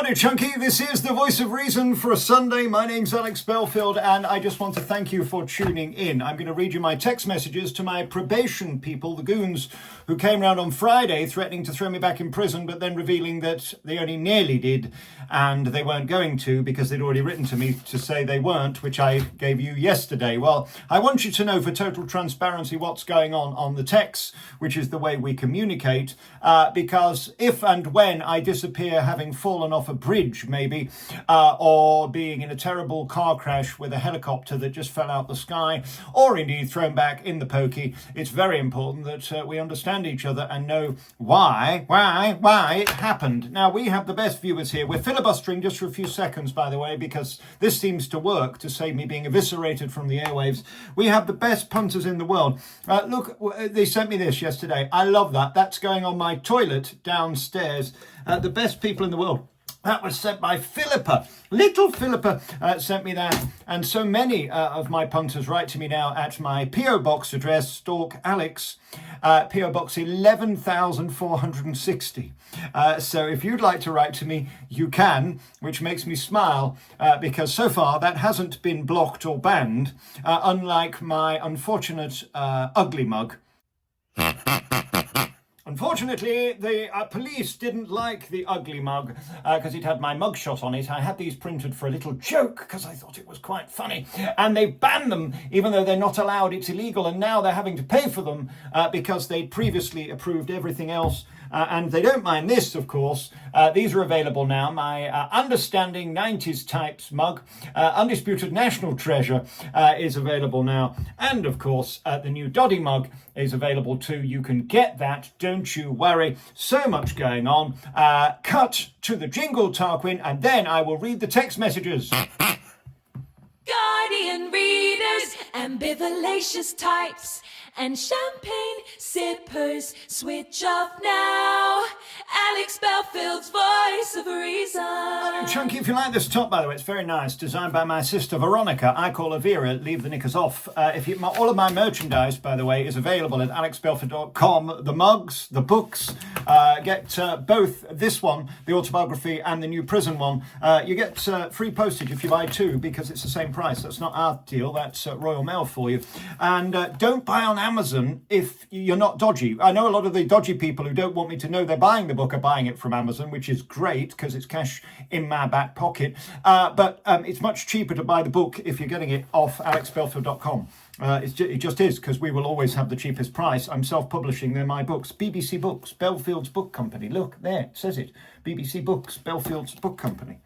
Howdy, Chunky. This is the Voice of Reason for a Sunday. My name's Alex Belfield, and I just want to thank you for tuning in. I'm going to read you my text messages to my probation people, the goons, who came round on Friday threatening to throw me back in prison, but then revealing that they only nearly did, and they weren't going to because they'd already written to me to say they weren't, which I gave you yesterday. Well, I want you to know for total transparency what's going on the texts, which is the way we communicate, because if and when I disappear having fallen off a bridge maybe, or being in a terrible car crash with a helicopter that just fell out the sky, or indeed thrown back in the pokey, it's very important that we understand each other and know why it happened. Now, we have the best viewers here. We're filibustering just for a few seconds, by the way, because this seems to work to save me being eviscerated from the airwaves. We have the best punters in the world. Look, they sent me this yesterday. I love that. That's going on my toilet downstairs. The best people in the world. That was sent by Philippa. Little Philippa sent me that. And so many of my punters write to me now at my P.O. Box address, Stalk Alex, P.O. Box 11,460. So if you'd like to write to me, you can, which makes me smile, because so far that hasn't been blocked or banned, unlike my unfortunate ugly mug. Unfortunately, the police didn't like the ugly mug because it had my mugshot on it. I had these printed for a little joke because I thought it was quite funny. And they banned them, even though they're not allowed. It's illegal. And now they're having to pay for them because they'd previously approved everything else. And they don't mind this, of course. These are available now. My Understanding 90s Types mug, Undisputed National Treasure, is available now. And, of course, the new Doddy mug is available too. You can get that. Don't you worry. So much going on. Cut to the jingle, Tarquin, and then I will read the text messages. Guardian readers, ambivalentious types, and champagne sippers, switch off now. Alex Belfield's Voice of Reason. Chunky, if you like this top, by the way, it's very nice. Designed by my sister Veronica. I call her Vera. Leave the knickers off. All of my merchandise, by the way, is available at alexbelfield.com. The mugs, the books. Get both this one, the autobiography, and the new prison one. You get free postage if you buy two because it's the same price. That's not our deal. That's Royal Mail for you. And don't buy on Amazon if you're not dodgy. I know a lot of the dodgy people who don't want me to know they're buying the book are buying it from Amazon, which is great because it's cash in my back pocket. But it's much cheaper to buy the book if you're getting it off alexbelfield.com. It just is, because we will always have the cheapest price. I'm self-publishing. They're my books. BBC Books, Belfield's Book Company. Look, there, it says it. BBC Books, Belfield's Book Company.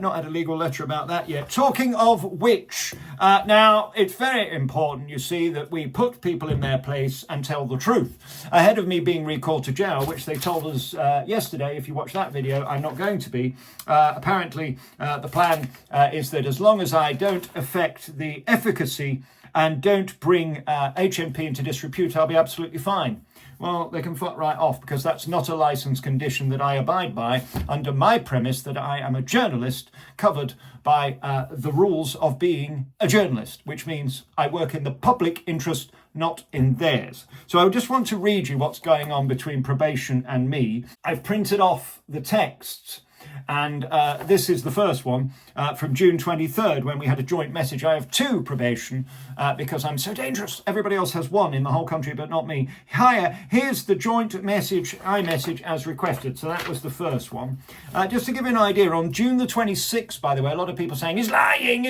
Not had a legal letter about that yet. Talking of which, now, it's very important, you see, that we put people in their place and tell the truth. Ahead of me being recalled to jail, which they told us yesterday, if you watch that video, I'm not going to be. Apparently, the plan is that as long as I don't affect the efficacy and don't bring HMP into disrepute, I'll be absolutely fine. Well, they can fuck right off because that's not a license condition that I abide by under my premise that I am a journalist covered by the rules of being a journalist, which means I work in the public interest, not in theirs. So I just want to read you what's going on between probation and me. I've printed off the texts. And this is the first one from June 23rd when we had a joint message. I have two probation because I'm so dangerous. Everybody else has one in the whole country, but not me. Here's the joint message, iMessage as requested. So that was the first one. Just to give you an idea, on June the 26th, by the way, a lot of people saying, he's lying.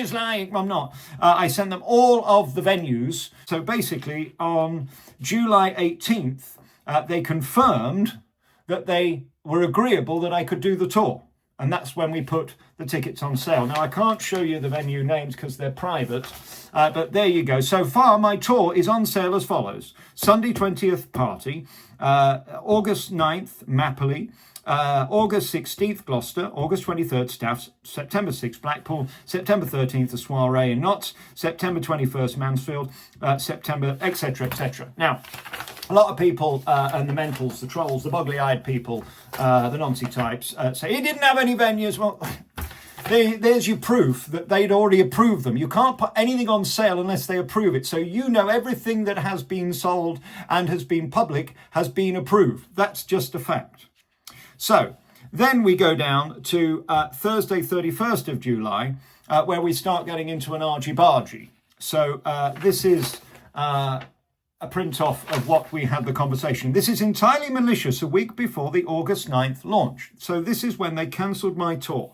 Well, I'm not. I sent them all of the venues. So basically on July 18th, they confirmed that they were agreeable that I could do the tour. And that's when we put the tickets on sale. Now, I can't show you the venue names because they're private, but there you go. So far, my tour is on sale as follows. Sunday 20th, party. August 9th, Mappley. August 16th, Gloucester. August 23rd, Staffs. September 6th, Blackpool. September 13th, a soiree in Notts. September 21st, Mansfield. September, etc., etc. Now, a lot of people, and the mentals, the trolls, the bugly-eyed people, the Nancy types, say, he didn't have any venues. Well, there's your proof that they'd already approved them. You can't put anything on sale unless they approve it. So you know everything that has been sold and has been public has been approved. That's just a fact. So Then we go down to Thursday, 31st of July, where we start getting into an argy-bargy. So this is a print-off of what we had the conversation. This is entirely malicious a week before the August 9th launch. So this is when they cancelled my tour.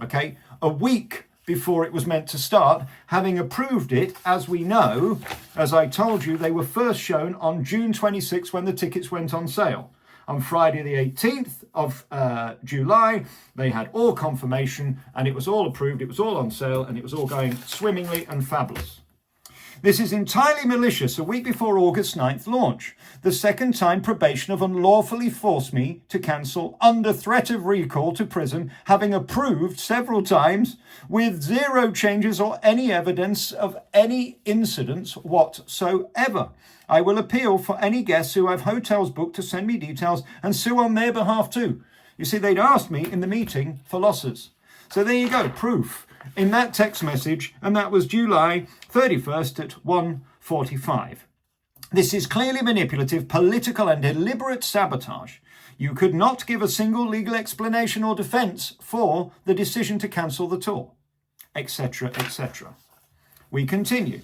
Okay, a week before it was meant to start, having approved it, as we know, as I told you, they were first shown on June 26th when the tickets went on sale. On Friday the 18th of July, they had all confirmation and it was all approved, it was all on sale and it was all going swimmingly and fabulous. This is entirely malicious a week before August 9th launch. The second time probation have unlawfully forced me to cancel under threat of recall to prison, having approved several times with zero changes or any evidence of any incidents whatsoever. I will appeal for any guests who have hotels booked to send me details and sue on their behalf too. You see, they'd asked me in the meeting for losses. So there you go, proof in that text message, and that was July 31st at 1:45. This is clearly manipulative, political and deliberate sabotage. You could not give a single legal explanation or defence for the decision to cancel the tour, etc., etc. We continue.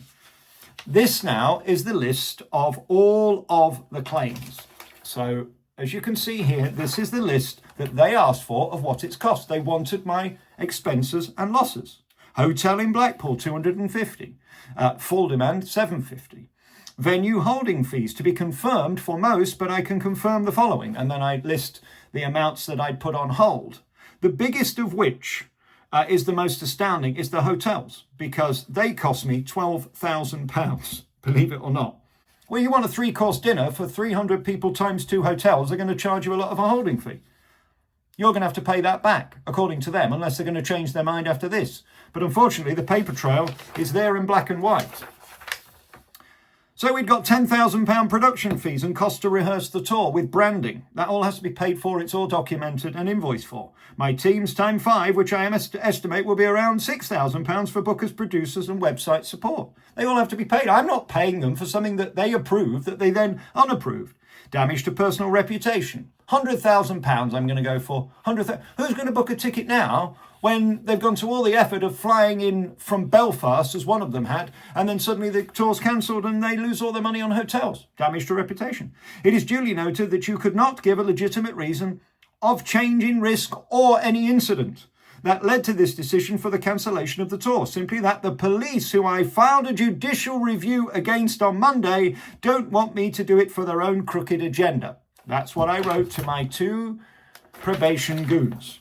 This now is the list of all of the claims. So as you can see here, this is the list that they asked for of what it's cost. They wanted my expenses and losses. Hotel in Blackpool, 250. Full demand, 750. Venue holding fees to be confirmed for most, but I can confirm the following. And then I list the amounts that I'd put on hold. The biggest of which is the most astounding is the hotels, because they cost me £12,000, believe it or not. Well, you want a 3-course dinner for 300 people times 2 hotels, they're going to charge you a lot of a holding fee. You're going to have to pay that back, according to them, unless they're going to change their mind after this. But unfortunately, the paper trail is there in black and white. So we'd got £10,000 production fees and costs to rehearse the tour with branding. That all has to be paid for. It's all documented and invoiced for. My team's time 5, which I estimate will be around £6,000 for bookers, producers and website support. They all have to be paid. I'm not paying them for something that they approved that they then unapproved. Damage to personal reputation. £100,000 I'm going to go for. Who's going to book a ticket now when they've gone to all the effort of flying in from Belfast, as one of them had, and then suddenly the tour's cancelled and they lose all their money on hotels? Damage to reputation. It is duly noted that you could not give a legitimate reason of change in risk or any incident that led to this decision for the cancellation of the tour. Simply that the police, who I filed a judicial review against on Monday, don't want me to do it for their own crooked agenda. That's what I wrote to my 2 probation goons.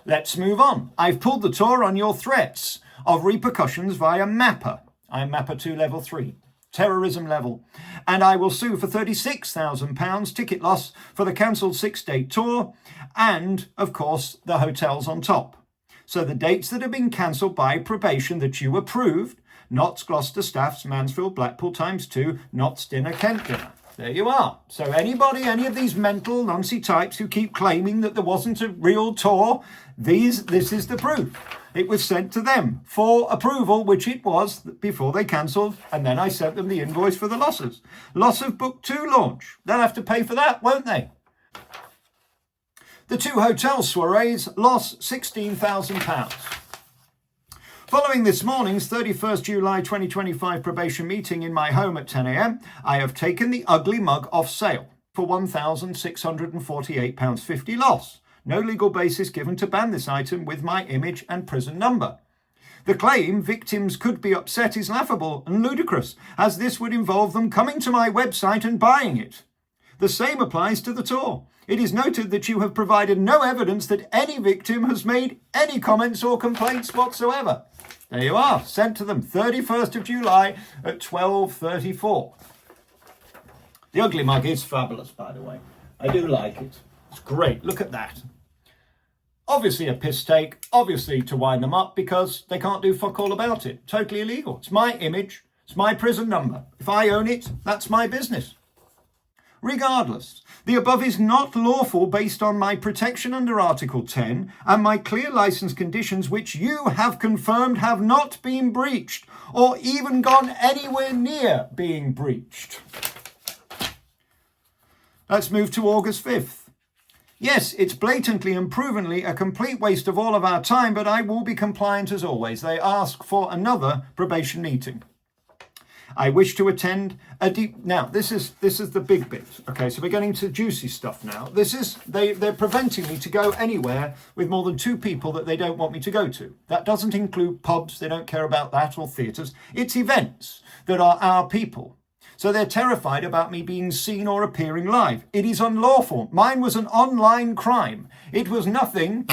Let's move on. I've pulled the tour on your threats of repercussions via MAPPA. I'm MAPPA 2 level 3, terrorism level. And I will sue for £36,000 ticket loss for the cancelled 6-day tour and, of course, the hotels on top. So the dates that have been cancelled by probation that you approved, Notts, Gloucester, Staffs, Mansfield, Blackpool times 2, Notts dinner, Kent dinner. There you are. So any of these mental Nancy types who keep claiming that there wasn't a real tour, this is the proof. It was sent to them for approval, which it was before they cancelled, and then I sent them the invoice for the losses. Loss of Book 2 launch. They'll have to pay for that, won't they? The 2 hotel soirees lost £16,000. Following this morning's 31st July 2025 probation meeting in my home at 10 a.m, I have taken the ugly mug off sale for £1,648.50 loss. No legal basis given to ban this item with my image and prison number. The claim victims could be upset is laughable and ludicrous, as this would involve them coming to my website and buying it. The same applies to the tour. It is noted that you have provided no evidence that any victim has made any comments or complaints whatsoever. There you are, sent to them 31st of July at 12:34. The ugly mug is fabulous, by the way. I do like it. It's great. Look at that. Obviously a piss take, obviously to wind them up because they can't do fuck all about it. Totally illegal. It's my image. It's my prison number. If I own it, that's my business. Regardless, the above is not lawful based on my protection under Article 10 and my clear licence conditions, which you have confirmed have not been breached or even gone anywhere near being breached. Let's move to August 5th. Yes, it's blatantly and provenly a complete waste of all of our time, but I will be compliant as always. They ask for another probation meeting. I wish to attend a deep... Now, this is the big bit. Okay, so we're getting to juicy stuff now. They're preventing me to go anywhere with more than 2 people that they don't want me to go to. That doesn't include pubs. They don't care about that, or theatres. It's events that are our people. So they're terrified about me being seen or appearing live. It is unlawful. Mine was an online crime. It was nothing,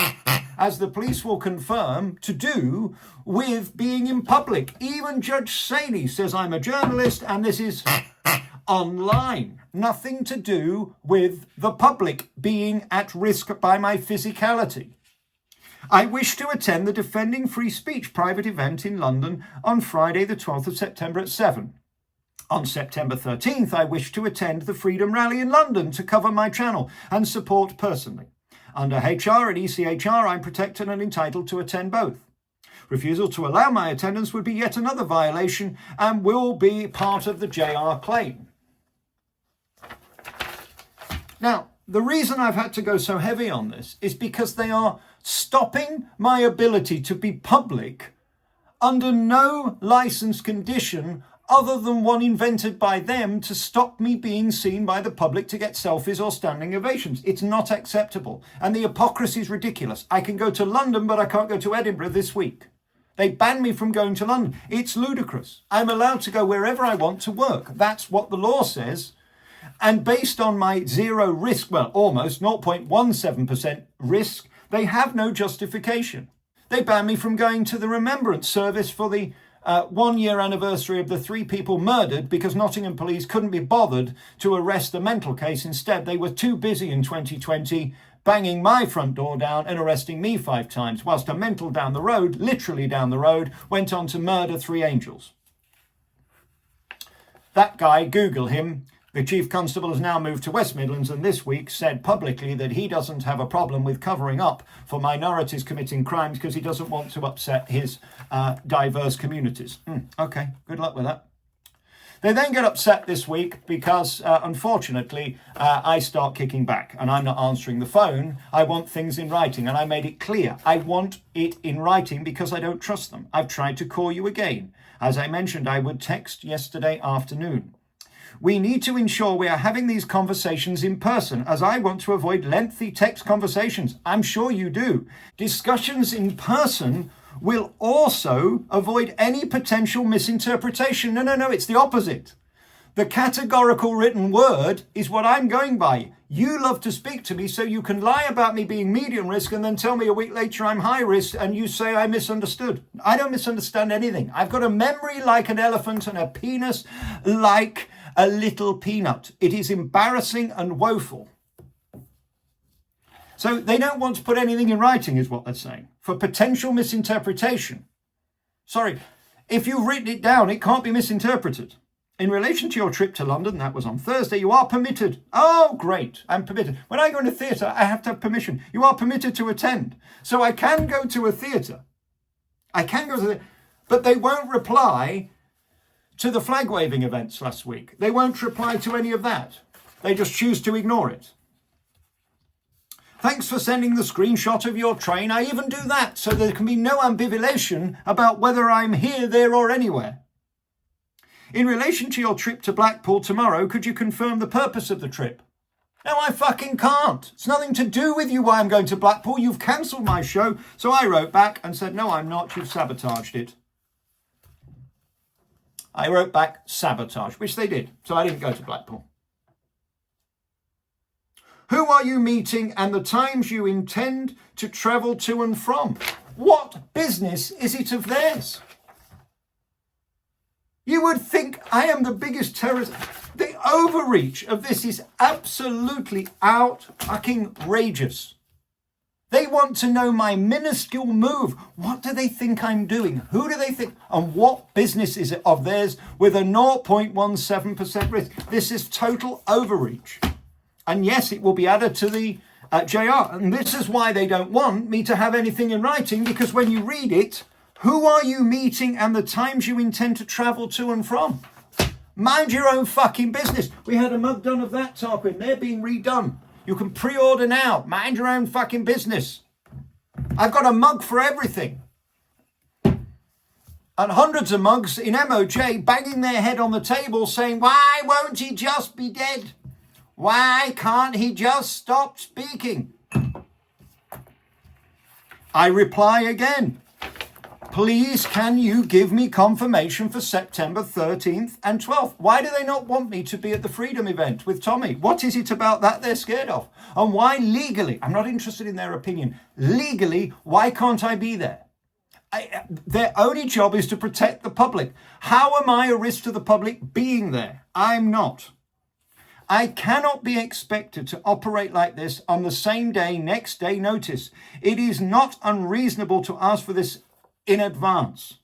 as the police will confirm, to do with being in public. Even Judge Saley says I'm a journalist and this is online. Nothing to do with the public being at risk by my physicality. I wish to attend the Defending Free Speech private event in London on Friday the 12th of September at 7. On September 13th, I wish to attend the Freedom Rally in London to cover my channel and support personally. Under HR and ECHR, I'm protected and entitled to attend both. Refusal to allow my attendance would be yet another violation and will be part of the JR claim. Now, the reason I've had to go so heavy on this is because they are stopping my ability to be public under no license condition other than one invented by them to stop me being seen by the public to get selfies or standing ovations. It's not acceptable. And the hypocrisy is ridiculous. I can go to London, but I can't go to Edinburgh this week. They ban me from going to London. It's ludicrous. I'm allowed to go wherever I want to work. That's what the law says. And based on my zero risk, well, almost 0.17% risk, they have no justification. They ban me from going to the remembrance service for the 1-year anniversary of the 3 people murdered because Nottingham police couldn't be bothered to arrest a mental case. Instead, they were too busy in 2020 banging my front door down and arresting me 5 times, whilst a mental down the road, literally down the road, went on to murder 3 angels. That guy, Google him. The Chief Constable has now moved to West Midlands and this week said publicly that he doesn't have a problem with covering up for minorities committing crimes because he doesn't want to upset his diverse communities. Okay, good luck with that. They then get upset this week because, unfortunately, I start kicking back and I'm not answering the phone. I want things in writing, and I made it clear. I want it in writing because I don't trust them. I've tried to call you again. As I mentioned, I would text yesterday afternoon. We need to ensure we are having these conversations in person, as I want to avoid lengthy text conversations. I'm sure you do. Discussions in person will also avoid any potential misinterpretation. No, it's the opposite. The categorical written word is what I'm going by. You love to speak to me so you can lie about me being medium risk and then tell me a week later I'm high risk and you say I misunderstood. I don't misunderstand anything. I've got a memory like an elephant and a penis like a little peanut. It is embarrassing and woeful. So they don't want to put anything in writing, is what they're saying, for potential misinterpretation. Sorry, if you've written it down, it can't be misinterpreted. In relation to your trip to London, that was on Thursday, you are permitted. Oh, great, I'm permitted. When I go in a theatre, I have to have permission. You are permitted to attend. So I can go to a theatre. But they won't reply to the flag waving events last week. They won't reply to any of that. They just choose to ignore it. Thanks for sending the screenshot of your train. I even do that so there can be no ambivalence about whether I'm here, there or anywhere. In relation to your trip to Blackpool tomorrow, could you confirm the purpose of the trip? No, I fucking can't. It's nothing to do with you why I'm going to Blackpool. You've cancelled my show. So I wrote back and said, no, I'm not. You've sabotaged it. I wrote back sabotage, which they did. So I didn't go to Blackpool. Who are you meeting and the times you intend to travel to and from? What business is it of theirs? You would think I am the biggest terrorist. The overreach of this is absolutely outrageous. They want to know my minuscule move. What do they think I'm doing? Who do they think? And what business is it of theirs with a 0.17% risk? This is total overreach. And yes, it will be added to the JR. And this is why they don't want me to have anything in writing, because when you read it, who are you meeting and the times you intend to travel to and from? Mind your own fucking business. We had a mug done of that, Tarquin. They're being redone. You can pre-order now. Mind your own fucking business. I've got a mug for everything. And hundreds of mugs in MOJ banging their head on the table saying, why won't he just be dead? Why can't he just stop speaking? I reply again. Please, can you give me confirmation for September 13th and 12th? Why do they not want me to be at the Freedom event with Tommy? What is it about that they're scared of? And why legally? I'm not interested in their opinion. Legally, why can't I be there? Their only job is to protect the public. How am I a risk to the public being there? I'm not. I cannot be expected to operate like this on the same day, next day notice. It is not unreasonable to ask for this in advance.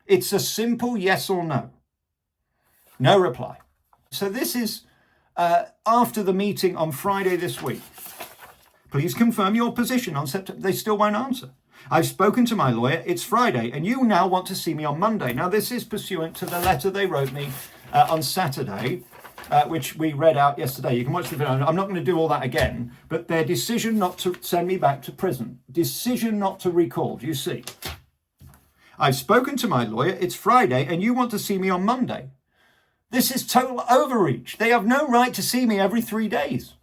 It's a simple yes or no. No reply. So this is after the meeting on Friday this week. Please confirm your position on September. They still won't answer. I've spoken to my lawyer. It's Friday, and you now want to see me on Monday. Now, this is pursuant to the letter they wrote me on Saturday, which we read out yesterday. You can watch the video. I'm not going to do all that again, but their decision not to send me back to prison, decision not to recall. Do you see? I've spoken to my lawyer. It's Friday, and you want to see me on Monday. This is total overreach. They have no right to see me every 3 days.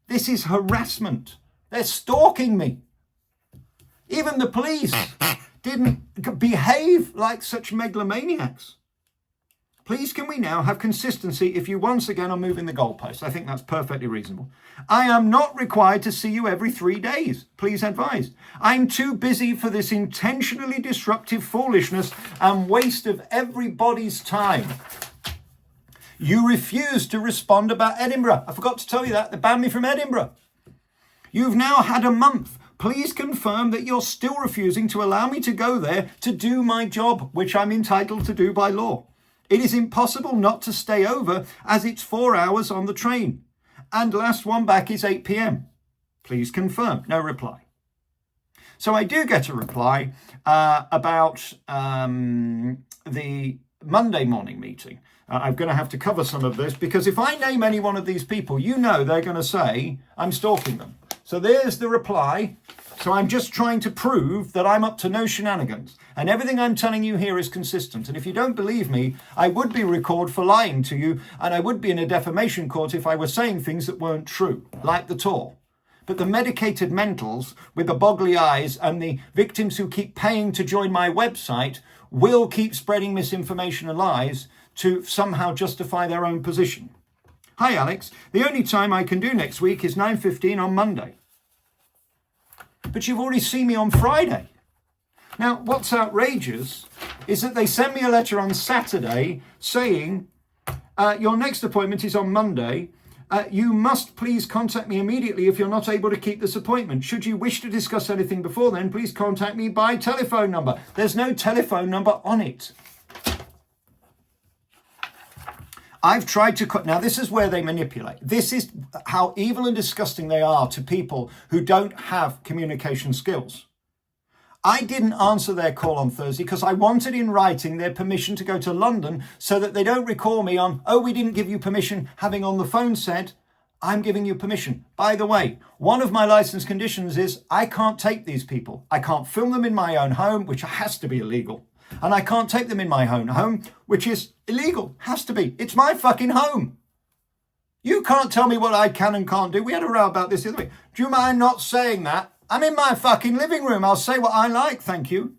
This is harassment. They're stalking me. Even the police didn't behave like such megalomaniacs. Please, can we now have consistency if you once again are moving the goalposts? I think that's perfectly reasonable. I am not required to see you every 3 days. Please advise. I'm too busy for this intentionally disruptive foolishness and waste of everybody's time. You refused to respond about Edinburgh. I forgot to tell you that. They banned me from Edinburgh. You've now had a month. Please confirm that you're still refusing to allow me to go there to do my job, which I'm entitled to do by law. It is impossible not to stay over as it's 4 hours on the train. And last one back is 8 p.m. Please confirm. No reply. So I do get a reply about the Monday morning meeting. I'm going to have to cover some of this because if I name any one of these people, you know they're going to say I'm stalking them. So there's the reply. So I'm just trying to prove that I'm up to no shenanigans. And everything I'm telling you here is consistent. And if you don't believe me, I would be recorded for lying to you. And I would be in a defamation court if I were saying things that weren't true, like the Tor. But the medicated mentals with the boggly eyes and the victims who keep paying to join my website will keep spreading misinformation and lies to somehow justify their own position. Hi, Alex. The only time I can do next week is 9:15 on Monday. But you've already seen me on Friday. Now, what's outrageous is that they sent me a letter on Saturday saying, your next appointment is on Monday. You must please contact me immediately if you're not able to keep this appointment. Should you wish to discuss anything before then, please contact me by telephone number. There's no telephone number on it. I've tried to... Now, this is where they manipulate. This is how evil and disgusting they are to people who don't have communication skills. I didn't answer their call on Thursday because I wanted in writing their permission to go to London so that they don't recall me on, oh, we didn't give you permission, having on the phone said, I'm giving you permission. By the way, one of my license conditions is I can't take these people. I can't film them in my own home, which has to be illegal. And I can't take them in my own home, which is illegal. Has to be. It's my fucking home. You can't tell me what I can and can't do. We had a row about this the other week. Do you mind not saying that? I'm in my fucking living room. I'll say what I like, thank you.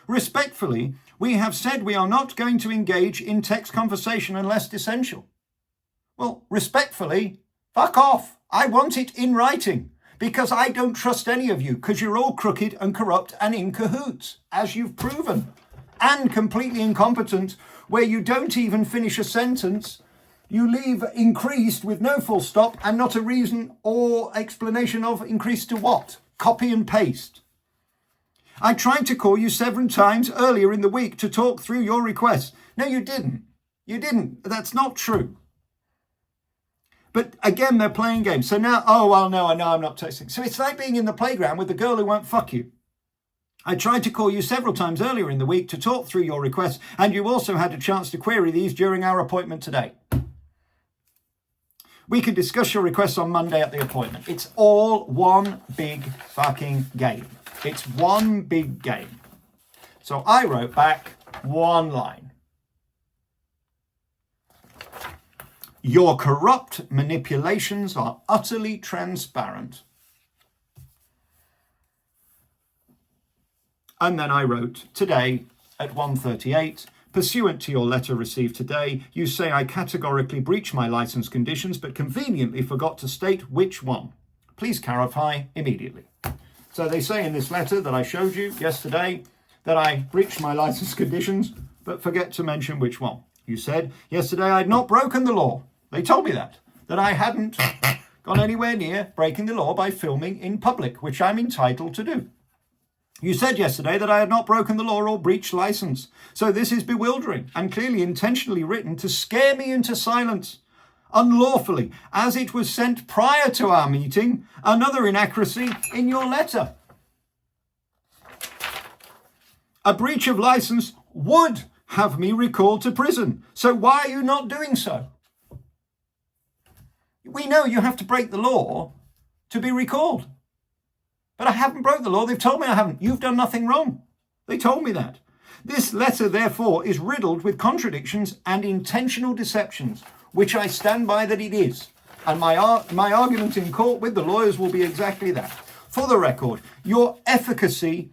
Respectfully, we have said we are not going to engage in text conversation unless essential. Well, respectfully, fuck off. I want it in writing. Because I don't trust any of you, because you're all crooked and corrupt and in cahoots, as you've proven, and completely incompetent, where you don't even finish a sentence, you leave increased with no full stop and not a reason or explanation of increased to what? Copy and paste. I tried to call you several times earlier in the week to talk through your request. No, you didn't. You didn't. That's not true. But again, they're playing games. So now, oh, well, no, I know I'm not texting. So it's like being in the playground with the girl who won't fuck you. I tried to call you several times earlier in the week to talk through your requests, and you also had a chance to query these during our appointment today. We can discuss your requests on Monday at the appointment. It's all one big fucking game. It's one big game. So I wrote back one line. Your corrupt manipulations are utterly transparent. And then I wrote, today at 1:38, pursuant to your letter received today, you say I categorically breached my license conditions, but conveniently forgot to state which one. Please clarify immediately. So they say in this letter that I showed you yesterday that I breached my license conditions, but forget to mention which one. You said yesterday I'd not broken the law. They told me that I hadn't gone anywhere near breaking the law by filming in public, which I'm entitled to do. You said yesterday that I had not broken the law or breached license. So this is bewildering and clearly intentionally written to scare me into silence. Unlawfully, as it was sent prior to our meeting, another inaccuracy in your letter. A breach of license would have me recalled to prison. So why are you not doing so? We know you have to break the law to be recalled. But I haven't broke the law. They've told me I haven't. You've done nothing wrong. They told me that. This letter, therefore, is riddled with contradictions and intentional deceptions, which I stand by that it is. And my argument in court with the lawyers will be exactly that. For the record, your efficacy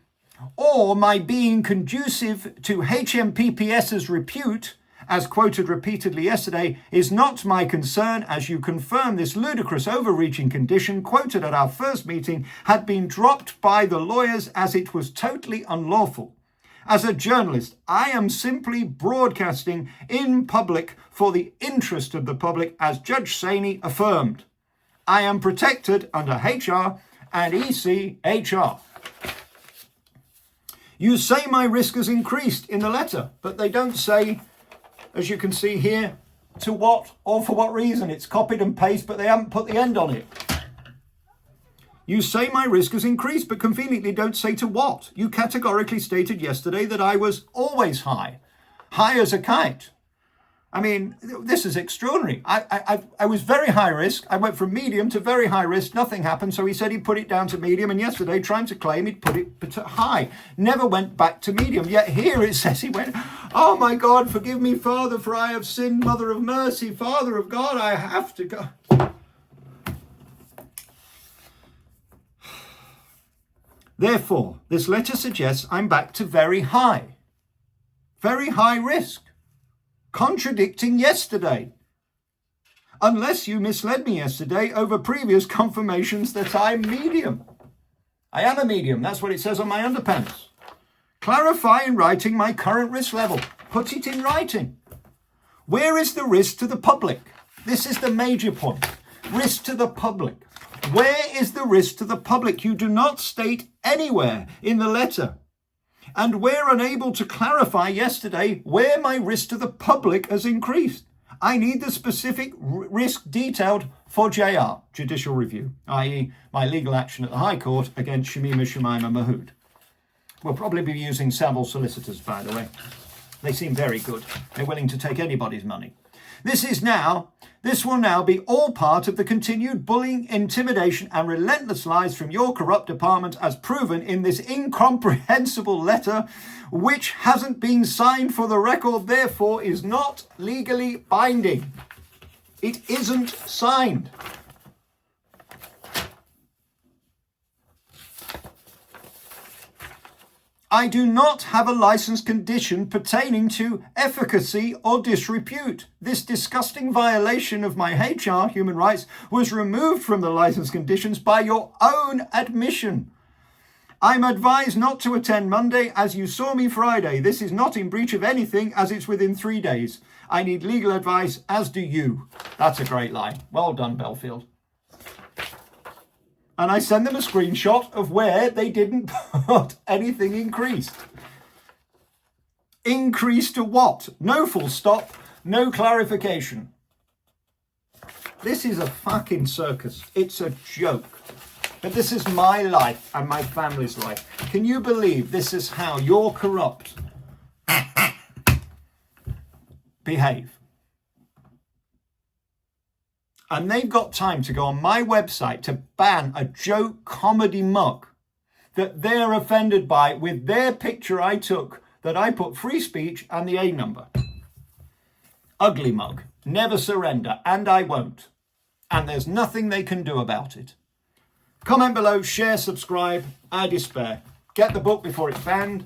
or my being conducive to HMPPS's repute, as quoted repeatedly yesterday, is not my concern, as you confirm this ludicrous overreaching condition quoted at our first meeting had been dropped by the lawyers as it was totally unlawful. As a journalist, I am simply broadcasting in public for the interest of the public, as Judge Saini affirmed. I am protected under HR and ECHR. You say my risk has increased in the letter, but they don't say, as you can see here, to what or for what reason. It's copied and pasted, but they haven't put the end on it. You say my risk has increased, but conveniently don't say to what. You categorically stated yesterday that I was always high as a kite. I mean, this is extraordinary. I was very high risk. I went from medium to very high risk. Nothing happened. So he said he'd put it down to medium. And yesterday, trying to claim he'd put it to high. Never went back to medium. Yet here it says he went, oh my God, forgive me, Father, for I have sinned. Mother of mercy, Father of God, I have to go. Therefore, this letter suggests I'm back to very high risk. Contradicting yesterday. Unless you misled me yesterday over previous confirmations that I'm medium. I am a medium, that's what it says on my underpants. Clarify in writing my current risk level. Put it in writing. Where is the risk to the public? This is the major point. Risk to the public. Where is the risk to the public? You do not state anywhere in the letter. And we're unable to clarify yesterday where my risk to the public has increased. I need the specific risk detailed for JR, judicial review, i.e. my legal action at the High Court against Shamima Shumaima Mahood. We'll probably be using several solicitors, by the way. They seem very good. They're willing to take anybody's money. This will now be all part of the continued bullying, intimidation, and relentless lies from your corrupt department as proven in this incomprehensible letter, which hasn't been signed for the record, therefore is not legally binding. It isn't signed. I do not have a license condition pertaining to efficacy or disrepute. This disgusting violation of my HR human rights was removed from the license conditions by your own admission. I'm advised not to attend Monday as you saw me Friday. This is not in breach of anything as it's within 3 days. I need legal advice, as do you. That's a great line. Well done, Belfield. And I send them a screenshot of where they didn't put anything increased. Increased to what? No full stop, no clarification. This is a fucking circus. It's a joke. But this is my life and my family's life. Can you believe this is how your corrupt behave? and they've got time to go on my website to ban a joke comedy mug that they're offended by with their picture I took that I put free speech and the A number. Ugly mug. Never surrender, and I won't. And there's nothing they can do about it. Comment below, share, subscribe. I despair. Get the book before it's banned.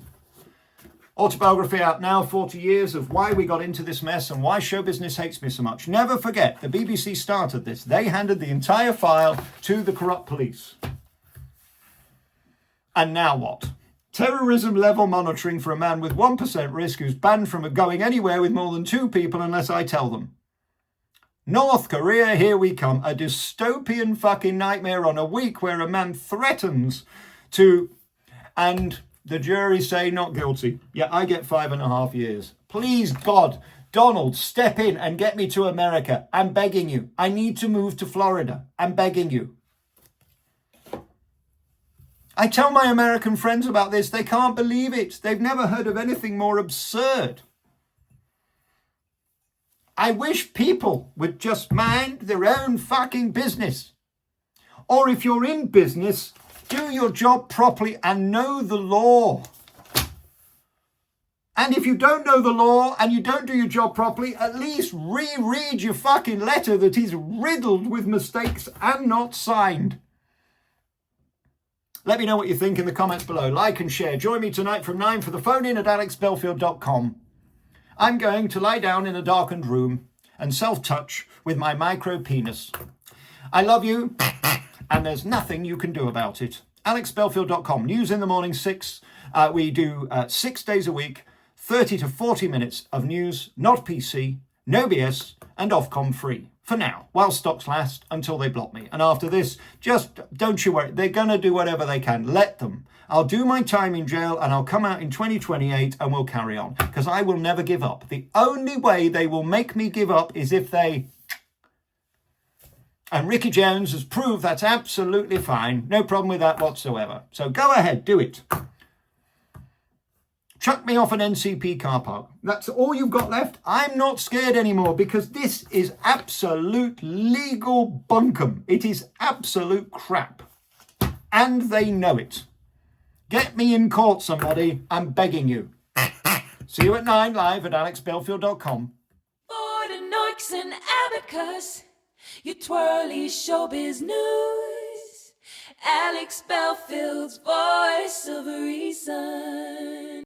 Autobiography out now, 40 years of why we got into this mess and why show business hates me so much. Never forget, the BBC started this. They handed the entire file to the corrupt police. And now what? Terrorism level monitoring for a man with 1% risk who's banned from going anywhere with more than 2 people unless I tell them. North Korea, here we come. A dystopian fucking nightmare on a week where a man threatens to... And the jury say not guilty. Yeah, I get 5.5 years. Please, God, Donald, step in and get me to America. I'm begging you. I need to move to Florida. I'm begging you. I tell my American friends about this. They can't believe it. They've never heard of anything more absurd. I wish people would just mind their own fucking business. Or if you're in business, do your job properly and know the law. And if you don't know the law and you don't do your job properly, at least reread your fucking letter that is riddled with mistakes and not signed. Let me know what you think in the comments below. Like and share. Join me tonight from 9 for the phone in at alexbelfield.com. I'm going to lie down in a darkened room and self-touch with my micro penis. I love you, and there's nothing you can do about it. alexbelfield.com. News in the morning, 6. We do 6 days a week, 30 to 40 minutes of news, not PC, no BS, and Ofcom free. For now, while stocks last, until they block me. And after this, just don't you worry. They're going to do whatever they can. Let them. I'll do my time in jail and I'll come out in 2028 and we'll carry on. Because I will never give up. The only way they will make me give up is if they... And Ricky Jones has proved that's absolutely fine. No problem with that whatsoever. So go ahead, do it. Chuck me off an NCP car park. That's all you've got left. I'm not scared anymore because this is absolute legal bunkum. It is absolute crap. And they know it. Get me in court, somebody. I'm begging you. See you at 9 live at alexbelfield.com. For the Noiks and Abacus, your twirly showbiz news. Alex Belfield's voice of reason.